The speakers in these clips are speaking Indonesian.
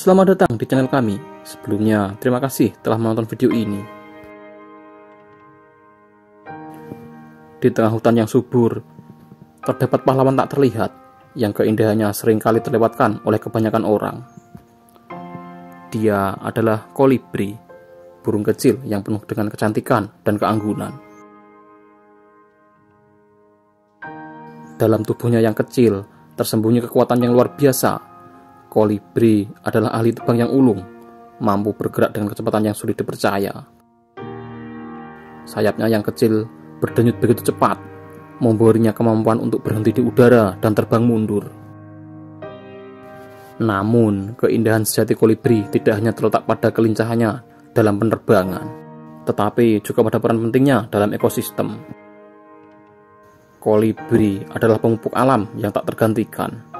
Selamat datang di channel kami. Sebelumnya, terima kasih telah menonton video ini. Di tengah hutan yang subur, terdapat pahlawan tak terlihat yang keindahannya seringkali terlewatkan oleh kebanyakan orang. Dia adalah kolibri, burung kecil yang penuh dengan kecantikan dan keanggunan. Dalam tubuhnya yang kecil, tersembunyi kekuatan yang luar biasa. Kolibri adalah ahli terbang yang ulung, mampu bergerak dengan kecepatan yang sulit dipercaya. Sayapnya yang kecil berdenyut begitu cepat, memberinya kemampuan untuk berhenti di udara dan terbang mundur. Namun, keindahan sejati kolibri tidak hanya terletak pada kelincahannya dalam penerbangan, tetapi juga pada peran pentingnya dalam ekosistem. Kolibri adalah pemupuk alam yang tak tergantikan.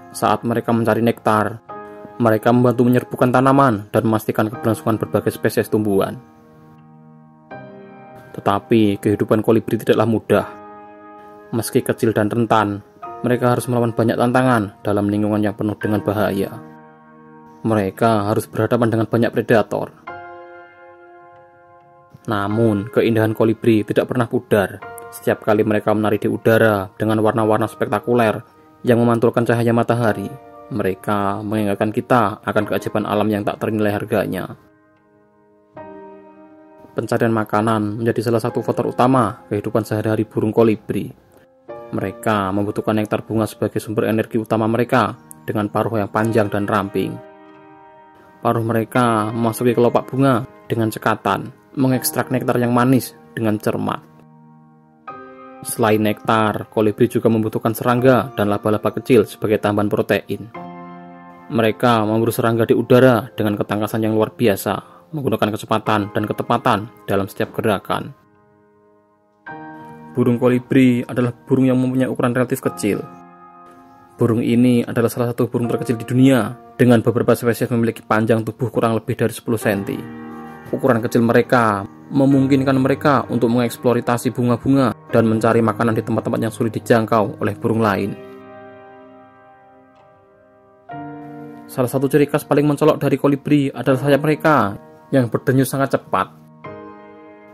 Saat mereka mencari nektar, mereka membantu menyerbukan tanaman dan memastikan keberlangsungan berbagai spesies tumbuhan. Tetapi kehidupan kolibri tidaklah mudah. Meski kecil dan rentan, mereka harus melawan banyak tantangan dalam lingkungan yang penuh dengan bahaya. Mereka harus berhadapan dengan banyak predator. Namun, keindahan kolibri tidak pernah pudar. Setiap kali mereka menari di udara dengan warna-warna spektakuler yang memantulkan cahaya matahari, mereka mengingatkan kita akan keajaiban alam yang tak ternilai harganya. Pencarian makanan menjadi salah satu faktor utama kehidupan sehari-hari burung kolibri. Mereka membutuhkan nektar bunga sebagai sumber energi utama mereka dengan paruh yang panjang dan ramping. Paruh mereka memasuki kelopak bunga dengan cekatan, mengekstrak nektar yang manis dengan cermat. Selain nektar, kolibri juga membutuhkan serangga dan laba-laba kecil sebagai tambahan protein. Mereka memburu serangga di udara dengan ketangkasan yang luar biasa, menggunakan kecepatan dan ketepatan dalam setiap gerakan. Burung kolibri adalah burung yang mempunyai ukuran relatif kecil. Burung ini adalah salah satu burung terkecil di dunia, dengan beberapa spesies memiliki panjang tubuh kurang lebih dari 10 cm. Ukuran kecil mereka memungkinkan mereka untuk mengeksploitasi bunga-bunga dan mencari makanan di tempat-tempat yang sulit dijangkau oleh burung lain. Salah satu ciri khas paling mencolok dari kolibri adalah sayap mereka yang berdenyut sangat cepat.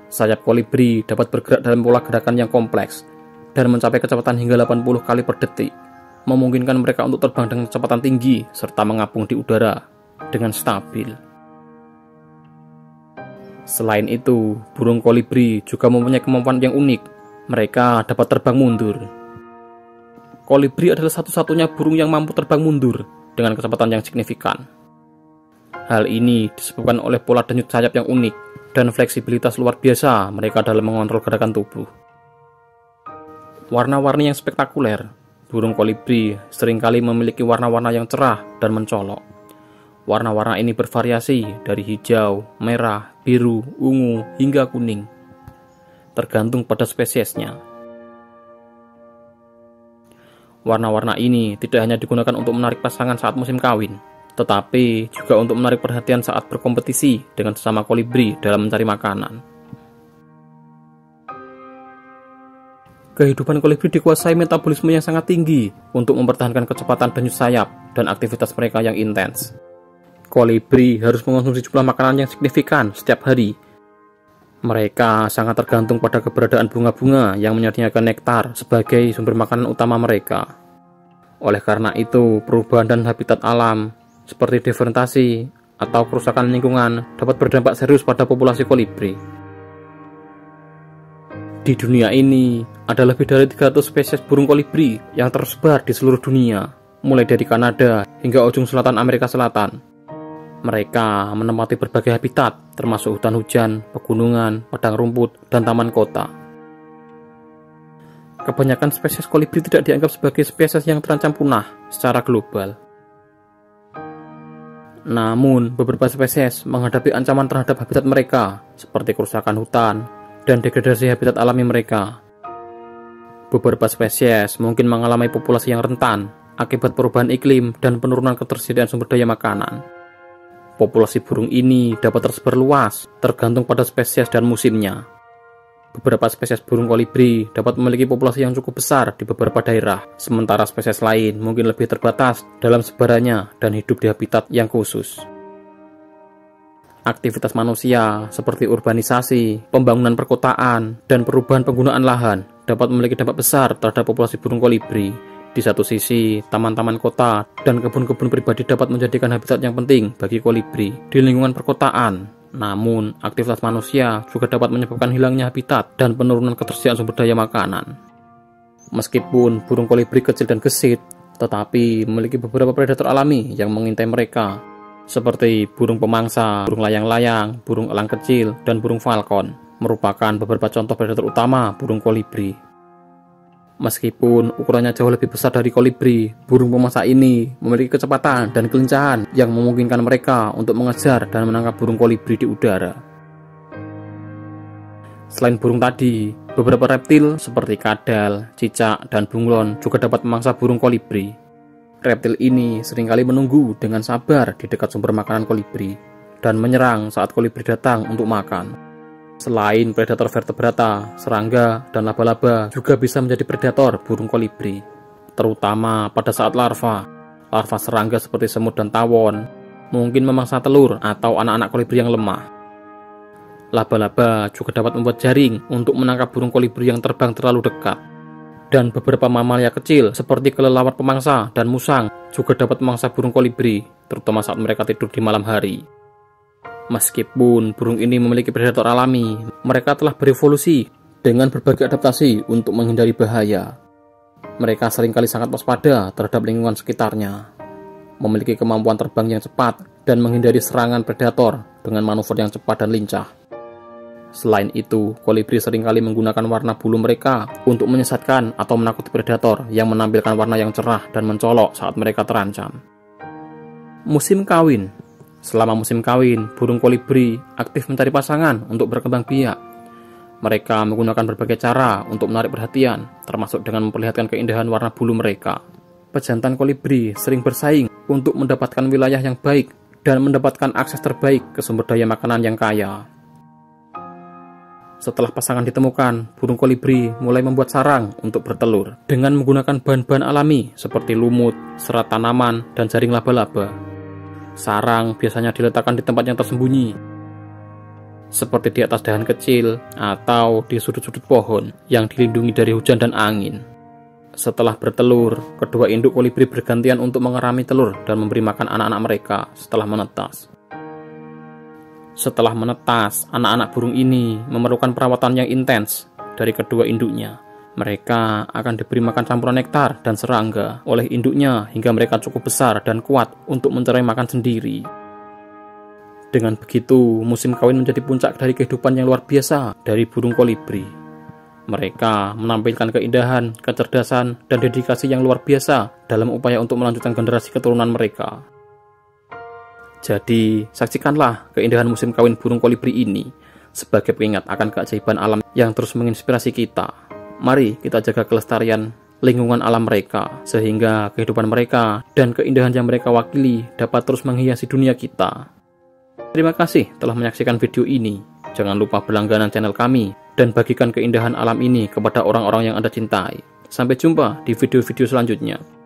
Sayap kolibri dapat bergerak dalam pola gerakan yang kompleks dan mencapai kecepatan hingga 80 kali per detik, memungkinkan mereka untuk terbang dengan kecepatan tinggi serta mengapung di udara dengan stabil. Selain itu, burung kolibri juga mempunyai kemampuan yang unik. Mereka dapat terbang mundur. Kolibri adalah satu-satunya burung yang mampu terbang mundur dengan kecepatan yang signifikan. Hal ini disebabkan oleh pola denyut sayap yang unik dan fleksibilitas luar biasa mereka dalam mengontrol gerakan tubuh. Warna-warni yang spektakuler. Burung kolibri seringkali memiliki warna-warna yang cerah dan mencolok. Warna-warna ini bervariasi dari hijau, merah, biru, ungu, hingga kuning, tergantung pada spesiesnya. Warna-warna ini tidak hanya digunakan untuk menarik pasangan saat musim kawin, tetapi juga untuk menarik perhatian saat berkompetisi dengan sesama kolibri dalam mencari makanan. Kehidupan kolibri dikuasai metabolisme yang sangat tinggi untuk mempertahankan kecepatan denyut sayap dan aktivitas mereka yang intens. Kolibri harus mengonsumsi jumlah makanan yang signifikan setiap hari. Mereka sangat tergantung pada keberadaan bunga-bunga yang menyediakan nektar sebagai sumber makanan utama mereka. Oleh karena itu, perubahan dan habitat alam seperti deforestasi atau kerusakan lingkungan dapat berdampak serius pada populasi kolibri. Di dunia ini, ada lebih dari 300 spesies burung kolibri yang tersebar di seluruh dunia, mulai dari Kanada hingga ujung selatan Amerika Selatan. Mereka menempati berbagai habitat, termasuk hutan hujan, pegunungan, padang rumput, dan taman kota. Kebanyakan spesies kolibri tidak dianggap sebagai spesies yang terancam punah secara global. Namun, beberapa spesies menghadapi ancaman terhadap habitat mereka, seperti kerusakan hutan dan degradasi habitat alami mereka. Beberapa spesies mungkin mengalami populasi yang rentan akibat perubahan iklim dan penurunan ketersediaan sumber daya makanan. Populasi burung ini dapat tersebar luas, tergantung pada spesies dan musimnya. Beberapa spesies burung kolibri dapat memiliki populasi yang cukup besar di beberapa daerah, sementara spesies lain mungkin lebih terbatas dalam sebarannya dan hidup di habitat yang khusus. Aktivitas manusia seperti urbanisasi, pembangunan perkotaan, dan perubahan penggunaan lahan dapat memiliki dampak besar terhadap populasi burung kolibri. Di satu sisi, taman-taman kota dan kebun-kebun pribadi dapat menjadikan habitat yang penting bagi kolibri di lingkungan perkotaan. Namun, aktivitas manusia juga dapat menyebabkan hilangnya habitat dan penurunan ketersediaan sumber daya makanan. Meskipun burung kolibri kecil dan gesit, tetapi memiliki beberapa predator alami yang mengintai mereka, seperti burung pemangsa, burung layang-layang, burung elang kecil, dan burung falcon, merupakan beberapa contoh predator utama burung kolibri. Meskipun ukurannya jauh lebih besar dari kolibri, burung pemangsa ini memiliki kecepatan dan kelincahan yang memungkinkan mereka untuk mengejar dan menangkap burung kolibri di udara. Selain burung tadi, beberapa reptil seperti kadal, cicak, dan bunglon juga dapat memangsa burung kolibri. Reptil ini seringkali menunggu dengan sabar di dekat sumber makanan kolibri dan menyerang saat kolibri datang untuk makan. Selain predator vertebrata, serangga, dan laba-laba juga bisa menjadi predator burung kolibri, terutama pada saat larva. Larva serangga seperti semut dan tawon mungkin memangsa telur atau anak-anak kolibri yang lemah. Laba-laba juga dapat membuat jaring untuk menangkap burung kolibri yang terbang terlalu dekat. Dan beberapa mamalia kecil seperti kelelawar pemangsa dan musang juga dapat memangsa burung kolibri, terutama saat mereka tidur di malam hari. Meskipun burung ini memiliki predator alami, mereka telah berevolusi dengan berbagai adaptasi untuk menghindari bahaya. Mereka seringkali sangat waspada terhadap lingkungan sekitarnya, memiliki kemampuan terbang yang cepat dan menghindari serangan predator dengan manuver yang cepat dan lincah. Selain itu, kolibri seringkali menggunakan warna bulu mereka untuk menyesatkan atau menakuti predator yang menampilkan warna yang cerah dan mencolok saat mereka terancam. Musim kawin. Selama musim kawin, burung kolibri aktif mencari pasangan untuk berkembang biak. Mereka menggunakan berbagai cara untuk menarik perhatian, termasuk dengan memperlihatkan keindahan warna bulu mereka. Pejantan kolibri sering bersaing untuk mendapatkan wilayah yang baik dan mendapatkan akses terbaik ke sumber daya makanan yang kaya. Setelah pasangan ditemukan, burung kolibri mulai membuat sarang untuk bertelur dengan menggunakan bahan-bahan alami seperti lumut, serat tanaman, dan jaring laba-laba. Sarang biasanya diletakkan di tempat yang tersembunyi, seperti di atas dahan kecil atau di sudut-sudut pohon yang dilindungi dari hujan dan angin. Setelah bertelur, kedua induk kolibri bergantian untuk mengerami telur dan memberi makan anak-anak mereka setelah menetas. Setelah menetas, anak-anak burung ini memerlukan perawatan yang intens dari kedua induknya. Mereka akan diberi makan campuran nektar dan serangga oleh induknya hingga mereka cukup besar dan kuat untuk mencari makan sendiri. Dengan begitu, musim kawin menjadi puncak dari kehidupan yang luar biasa dari burung kolibri. Mereka menampilkan keindahan, kecerdasan, dan dedikasi yang luar biasa dalam upaya untuk melanjutkan generasi keturunan mereka. Jadi, saksikanlah keindahan musim kawin burung kolibri ini sebagai pengingat akan keajaiban alam yang terus menginspirasi kita. Mari kita jaga kelestarian lingkungan alam mereka, sehingga kehidupan mereka dan keindahan yang mereka wakili dapat terus menghiasi dunia kita. Terima kasih telah menyaksikan video ini. Jangan lupa berlangganan channel kami dan bagikan keindahan alam ini kepada orang-orang yang Anda cintai. Sampai jumpa di video-video selanjutnya.